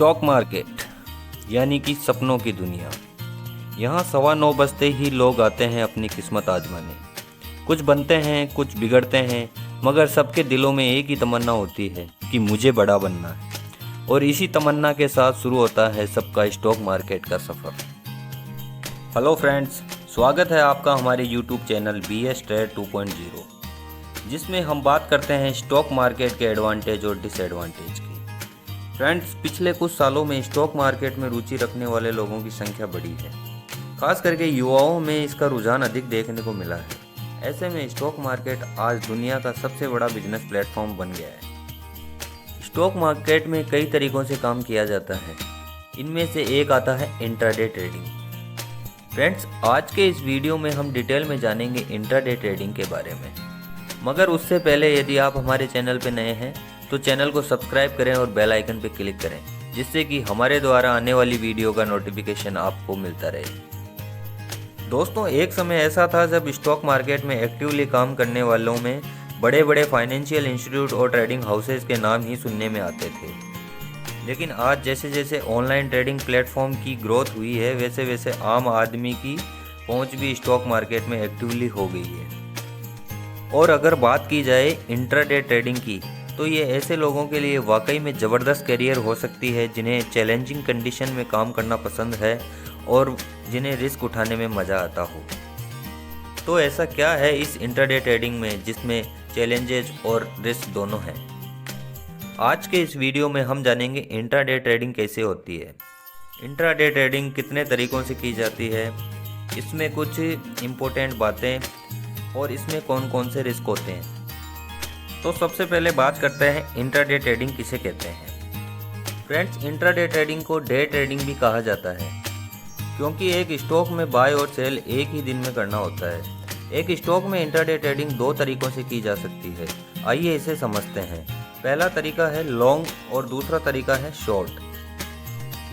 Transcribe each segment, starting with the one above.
Stock market यानी कि सपनों की दुनिया। यहाँ 9:15 बजते ही लोग आते हैं अपनी किस्मत आजमाने। कुछ बनते हैं, कुछ बिगड़ते हैं, मगर सबके दिलों में एक ही तमन्ना होती है कि मुझे बड़ा बनना है। और इसी तमन्ना के साथ शुरू होता है सबका स्टॉक मार्केट का सफ़र। हेलो फ्रेंड्स, स्वागत है आपका हमारे यूट्यूब चैनल BS ट्रेड 2.0, जिसमें हम बात करते हैं स्टॉक मार्केट के एडवांटेज और डिसएडवांटेज की। फ्रेंड्स, पिछले कुछ सालों में स्टॉक मार्केट में रुचि रखने वाले लोगों की संख्या बढ़ी है। खास करके युवाओं में इसका रुझान अधिक देखने को मिला है। ऐसे में स्टॉक मार्केट आज दुनिया का सबसे बड़ा बिजनेस प्लेटफॉर्म बन गया है। स्टॉक मार्केट में कई तरीकों से काम किया जाता है। इनमें से एक आता है इंट्राडे ट्रेडिंग। फ्रेंड्स, आज के इस वीडियो में हम डिटेल में जानेंगे इंट्राडे ट्रेडिंग के बारे में। मगर उससे पहले यदि आप हमारे चैनल पर नए हैं तो चैनल को सब्सक्राइब करें और बेल आइकन पर क्लिक करें, जिससे कि हमारे द्वारा आने वाली वीडियो का नोटिफिकेशन आपको मिलता रहे। दोस्तों, एक समय ऐसा था जब स्टॉक मार्केट में एक्टिवली काम करने वालों में बड़े बड़े फाइनेंशियल इंस्टीट्यूट और ट्रेडिंग हाउसेज के नाम ही सुनने में आते थे। लेकिन आज जैसे जैसे ऑनलाइन ट्रेडिंग प्लेटफॉर्म की ग्रोथ हुई है, वैसे वैसे आम आदमी की पहुंच भी स्टॉक मार्केट में एक्टिवली हो गई है। और अगर बात की जाए इंट्राडे ट्रेडिंग की, तो ये ऐसे लोगों के लिए वाकई में ज़बरदस्त करियर हो सकती है जिन्हें चैलेंजिंग कंडीशन में काम करना पसंद है और जिन्हें रिस्क उठाने में मज़ा आता हो। तो ऐसा क्या है इस इंट्राडे ट्रेडिंग में जिसमें चैलेंजेस और रिस्क दोनों हैं? आज के इस वीडियो में हम जानेंगे इंट्राडे ट्रेडिंग कैसे होती है, इंट्राडे ट्रेडिंग कितने तरीक़ों से की जाती है, इसमें कुछ इम्पोर्टेंट बातें और इसमें कौन कौन से रिस्क होते हैं। तो सबसे पहले बात करते हैं इंट्राडे ट्रेडिंग किसे कहते हैं। फ्रेंड्स, इंट्राडे ट्रेडिंग को डे ट्रेडिंग भी कहा जाता है, क्योंकि एक स्टॉक में बाय और सेल एक ही दिन में करना होता है। एक स्टॉक में इंट्राडे ट्रेडिंग दो तरीकों से की जा सकती है। आइए इसे समझते हैं। पहला तरीका है लॉन्ग और दूसरा तरीका है शॉर्ट।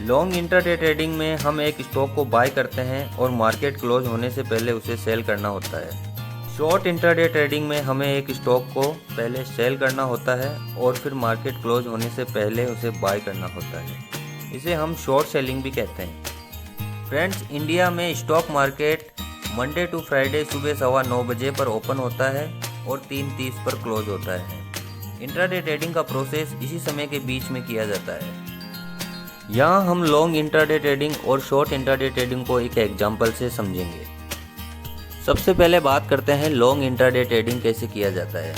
लॉन्ग इंट्राडे ट्रेडिंग में हम एक स्टॉक को बाय करते हैं और मार्केट क्लोज होने से पहले उसे सेल करना होता है। शॉर्ट इंट्राडे ट्रेडिंग में हमें एक स्टॉक को पहले सेल करना होता है और फिर मार्केट क्लोज होने से पहले उसे बाय करना होता है। इसे हम शॉर्ट सेलिंग भी कहते हैं। फ्रेंड्स, इंडिया में stock market Monday to Friday सुबह 9:15 बजे पर ओपन होता है और 3:30 पर क्लोज होता है। इंट्राडे ट्रेडिंग का प्रोसेस इसी समय के बीच में किया जाता है। यहाँ हम लॉन्ग इंट्राडे ट्रेडिंग और शॉर्ट इंट्राडे ट्रेडिंग को एक एग्जाम्पल से समझेंगे। सबसे पहले बात करते हैं लॉन्ग इंट्राडे ट्रेडिंग कैसे किया जाता है।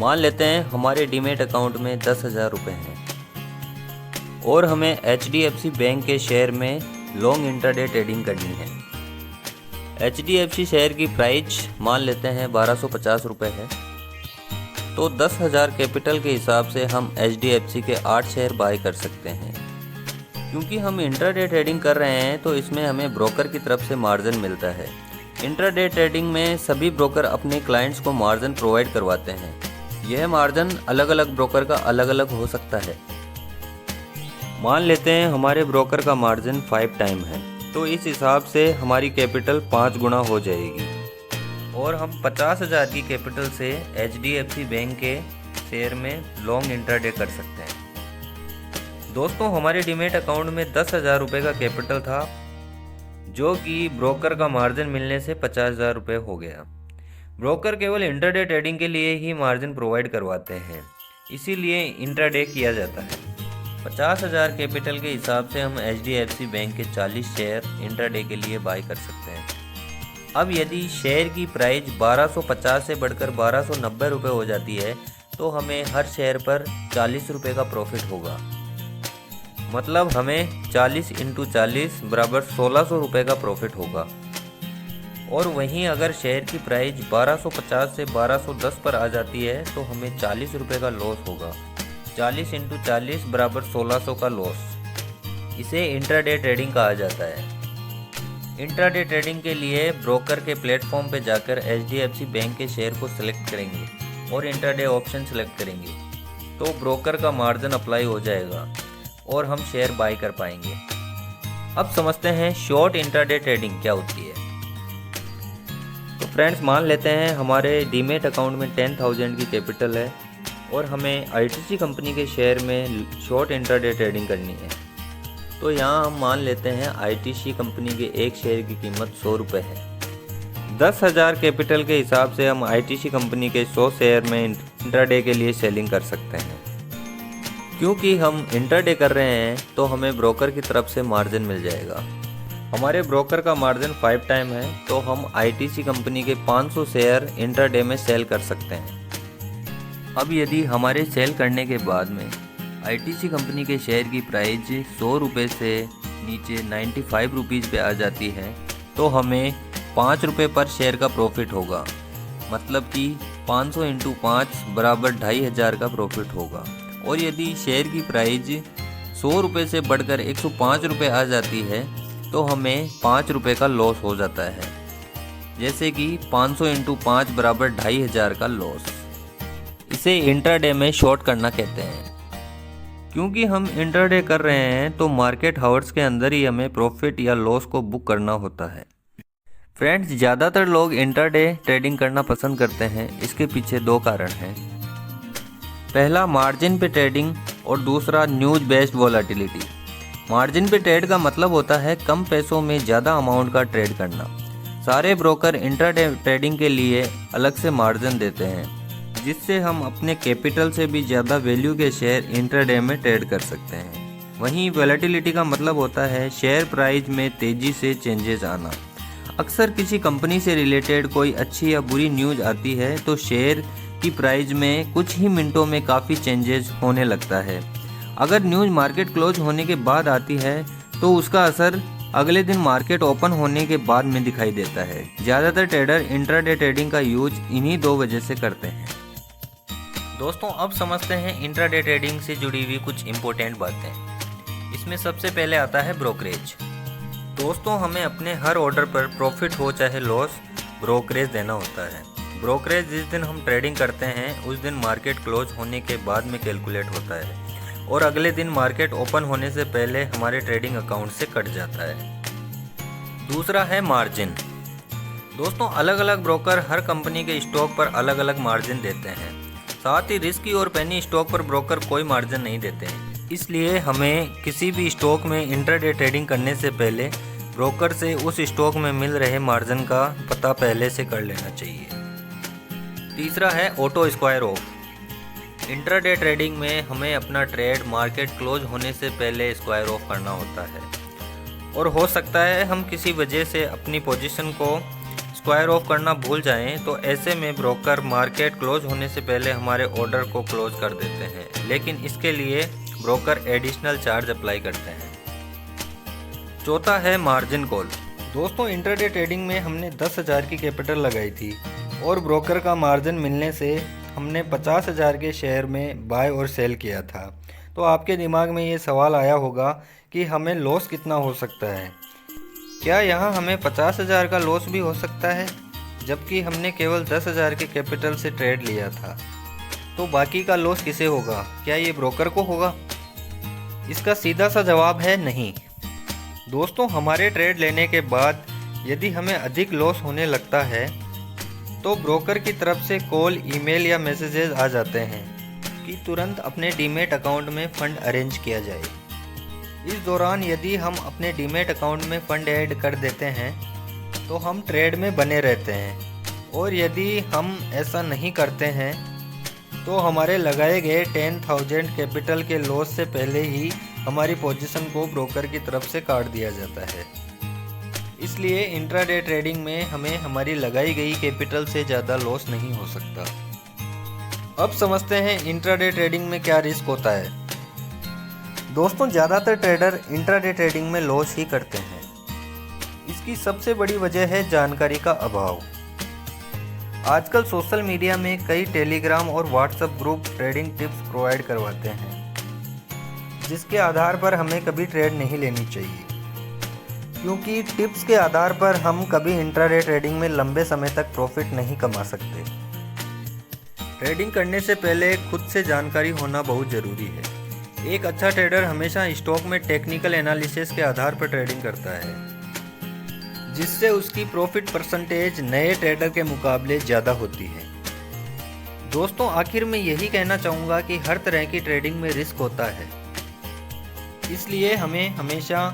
मान लेते हैं हमारे डीमेट अकाउंट में 10,000 रुपये हैं और हमें HDFC बैंक के शेयर में लॉन्ग इंट्राडे ट्रेडिंग करनी है। HDFC शेयर की प्राइस मान लेते हैं 1250 रुपये है। तो 10,000 कैपिटल के हिसाब से हम HDFC के 8 शेयर बाय कर सकते हैं। क्योंकि हम इंट्राडे ट्रेडिंग कर रहे हैं तो इसमें हमें ब्रोकर की तरफ से मार्जिन मिलता है। इंट्राडे ट्रेडिंग में सभी ब्रोकर अपने क्लाइंट्स को मार्जिन प्रोवाइड करवाते हैं। यह मार्जिन अलग अलग ब्रोकर का अलग अलग हो सकता है। मान लेते हैं हमारे ब्रोकर का मार्जिन 5 टाइम है, तो इस हिसाब से हमारी कैपिटल 5 गुना हो जाएगी और हम 50,000 की कैपिटल से HDFC बैंक के शेयर में लॉन्ग इंट्राडे कर सकते हैं। दोस्तों, हमारे डीमेट अकाउंट में 10,000 रुपये का कैपिटल था, जो कि ब्रोकर का मार्जिन मिलने से 50,000 रुपये हो गया। ब्रोकर केवल इंट्राडे ट्रेडिंग के लिए ही मार्जिन प्रोवाइड करवाते हैं, इसीलिए इंट्राडे किया जाता है। 50,000 कैपिटल के हिसाब से हम HDFC बैंक के 40 शेयर इंट्राडे के लिए बाय कर सकते हैं। अब यदि शेयर की प्राइस 1250 से बढ़कर 1290 रुपये हो जाती है तो हमें हर शेयर पर 40 रुपये का प्रॉफिट होगा। मतलब हमें 40 × 40 बराबर 1600 रुपये का प्रॉफिट होगा। और वहीं अगर शेयर की प्राइस 1250 से 1210 पर आ जाती है तो हमें 40 रुपये का लॉस होगा। 40 × 40 बराबर 1600 का लॉस। इसे इंट्राडे ट्रेडिंग कहा जाता है। इंट्राडे ट्रेडिंग के लिए ब्रोकर के प्लेटफॉर्म पर जाकर HDFC बैंक के शेयर को सिलेक्ट करेंगे और इंट्राडे ऑप्शन सेलेक्ट करेंगे, तो ब्रोकर का मार्जिन अप्लाई हो जाएगा और हम शेयर बाय कर पाएंगे। अब समझते हैं शॉर्ट इंट्राडे ट्रेडिंग क्या होती है। तो फ्रेंड्स, मान लेते हैं हमारे डीमेट अकाउंट में 10,000 की कैपिटल है और हमें आईटीसी कंपनी के शेयर में शॉर्ट इंट्राडे ट्रेडिंग करनी है, तो यहाँ हम मान लेते हैं आईटीसी कंपनी के एक शेयर की कीमत 100 रुपये है। 10,000 कैपिटल के हिसाब से हम आईटीसी कंपनी के 100 शेयर में इंट्राडे के लिए सेलिंग कर सकते हैं। क्योंकि हम इंट्राडे कर रहे हैं तो हमें ब्रोकर की तरफ से मार्जिन मिल जाएगा। हमारे ब्रोकर का मार्जिन 5 टाइम है, तो हम आईटीसी कंपनी के 500 शेयर इंट्राडे में सेल कर सकते हैं। अब यदि हमारे सेल करने के बाद में आईटीसी कंपनी के शेयर की प्राइस 100 रुपये से नीचे 95 रुपीज़ पे आ जाती है, तो हमें 5 रुपये पर शेयर का प्रॉफिट होगा। मतलब कि 500 इंटू 5 बराबर 2,500 का प्रॉफिट होगा। और यदि शेयर की प्राइस 100 रुपये से बढ़कर 105 रुपये आ जाती है, तो हमें 5 रुपये का लॉस हो जाता है। जैसे कि 500 इंटू 5 बराबर 2,500 का लॉस। इसे इंट्राडे में शॉर्ट करना कहते हैं। क्योंकि हम इंट्राडे कर रहे हैं तो मार्केट हावर्स के अंदर ही हमें प्रॉफिट या लॉस को बुक करना होता है। फ्रेंड्स, ज़्यादातर लोग इंट्राडे ट्रेडिंग करना पसंद करते हैं। इसके पीछे 2 कारण हैं। पहला, मार्जिन पे ट्रेडिंग, और दूसरा, न्यूज बेस्ड वोलेटिलिटी। मार्जिन पे ट्रेड का मतलब होता है कम पैसों में ज़्यादा अमाउंट का ट्रेड करना। सारे ब्रोकर इंट्राडे ट्रेडिंग के लिए अलग से मार्जिन देते हैं, जिससे हम अपने कैपिटल से भी ज़्यादा वैल्यू के शेयर इंट्राडे में ट्रेड कर सकते हैं। वहीं वोलेटिलिटी का मतलब होता है शेयर प्राइस में तेज़ी से चेंजेस आना। अक्सर किसी कंपनी से रिलेटेड कोई अच्छी या बुरी न्यूज़ आती है तो शेयर की प्राइस में कुछ ही मिनटों में काफ़ी चेंजेस होने लगता है। अगर न्यूज़ मार्केट क्लोज होने के बाद आती है तो उसका असर अगले दिन मार्केट ओपन होने के बाद में दिखाई देता है। ज़्यादातर ट्रेडर इंट्राडे ट्रेडिंग का यूज इन्हीं 2 वजह से करते हैं। दोस्तों, अब समझते हैं इंट्राडे ट्रेडिंग से जुड़ी हुई कुछ इम्पोर्टेंट बातें। इसमें सबसे पहले आता है ब्रोकरेज। दोस्तों, हमें अपने हर ऑर्डर पर प्रॉफिट हो चाहे लॉस ब्रोकरेज देना होता है। ब्रोकरेज जिस दिन हम ट्रेडिंग करते हैं उस दिन मार्केट क्लोज होने के बाद में कैलकुलेट होता है और अगले दिन मार्केट ओपन होने से पहले हमारे ट्रेडिंग अकाउंट से कट जाता है। दूसरा है मार्जिन। दोस्तों, अलग अलग ब्रोकर हर कंपनी के स्टॉक पर अलग अलग मार्जिन देते हैं। साथ ही रिस्की और पेनी स्टॉक पर ब्रोकर कोई मार्जिन नहीं देते हैं। इसलिए हमें किसी भी स्टॉक में इंट्राडे ट्रेडिंग करने से पहले ब्रोकर से उस स्टॉक में मिल रहे मार्जिन का पता पहले से कर लेना चाहिए। तीसरा है auto square of. Intraday trading में हमें अपना ट्रेड मार्केट क्लोज होने से पहले स्क्वायर ऑफ करना होता है, और हो सकता है हम किसी वजह से अपनी पोजीशन को स्क्वायर ऑफ करना भूल जाएं, तो ऐसे में ब्रोकर मार्केट क्लोज होने से पहले हमारे ऑर्डर को क्लोज कर देते हैं, लेकिन इसके लिए ब्रोकर एडिशनल चार्ज अप्लाई करते हैं। चौथा है मार्जिन कॉल। दोस्तों, इंट्राडे ट्रेडिंग में हमने 10,000 की कैपिटल लगाई थी और ब्रोकर का मार्जिन मिलने से हमने 50,000 के शेयर में बाय और सेल किया था। तो आपके दिमाग में ये सवाल आया होगा कि हमें लॉस कितना हो सकता है। क्या यहाँ हमें 50,000 का लॉस भी हो सकता है, जबकि हमने केवल 10,000 के कैपिटल से ट्रेड लिया था? तो बाकी का लॉस किसे होगा? क्या ये ब्रोकर को होगा? इसका सीधा सा जवाब है नहीं। दोस्तों, हमारे ट्रेड लेने के बाद यदि हमें अधिक लॉस होने लगता है तो ब्रोकर की तरफ से कॉल, ईमेल या मैसेजेस आ जाते हैं कि तुरंत अपने डीमेट अकाउंट में फ़ंड अरेंज किया जाए। इस दौरान यदि हम अपने डीमेट अकाउंट में फ़ंड ऐड कर देते हैं तो हम ट्रेड में बने रहते हैं, और यदि हम ऐसा नहीं करते हैं तो हमारे लगाए गए 10,000 कैपिटल के लॉस से पहले ही हमारी पोजीशन को ब्रोकर की तरफ से काट दिया जाता है। इसलिए इंट्राडे ट्रेडिंग में हमें हमारी लगाई गई कैपिटल से ज़्यादा लॉस नहीं हो सकता। अब समझते हैं इंट्राडे ट्रेडिंग में क्या रिस्क होता है। दोस्तों, ज़्यादातर ट्रेडर इंट्राडे ट्रेडिंग में लॉस ही करते हैं। इसकी सबसे बड़ी वजह है जानकारी का अभाव। आजकल सोशल मीडिया में कई टेलीग्राम और WhatsApp group trading tips provide करवाते हैं, जिसके आधार पर हमें कभी ट्रेड नहीं लेनी चाहिए, क्योंकि टिप्स के आधार पर हम कभी इंट्राडे ट्रेडिंग में लंबे समय तक प्रॉफिट नहीं कमा सकते। ट्रेडिंग करने से पहले खुद से जानकारी होना बहुत ज़रूरी है। एक अच्छा ट्रेडर हमेशा स्टॉक में टेक्निकल एनालिसिस के आधार पर ट्रेडिंग करता है, जिससे उसकी प्रॉफिट परसेंटेज नए ट्रेडर के मुकाबले ज़्यादा होती है। दोस्तों आखिर में यही कहना चाहूँगा कि हर तरह की ट्रेडिंग में रिस्क होता है, इसलिए हमें हमेशा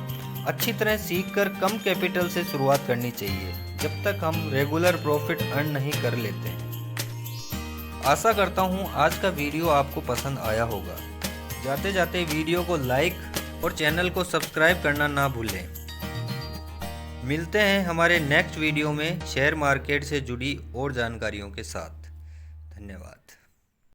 अच्छी तरह सीखकर कम कैपिटल से शुरुआत करनी चाहिए जब तक हम रेगुलर प्रॉफिट अर्न नहीं कर लेते हैं। आशा करता हूँ आज का वीडियो आपको पसंद आया होगा। जाते जाते वीडियो को लाइक और चैनल को सब्सक्राइब करना ना भूलें। मिलते हैं हमारे नेक्स्ट वीडियो में शेयर मार्केट से जुड़ी और जानकारियों के साथ। धन्यवाद।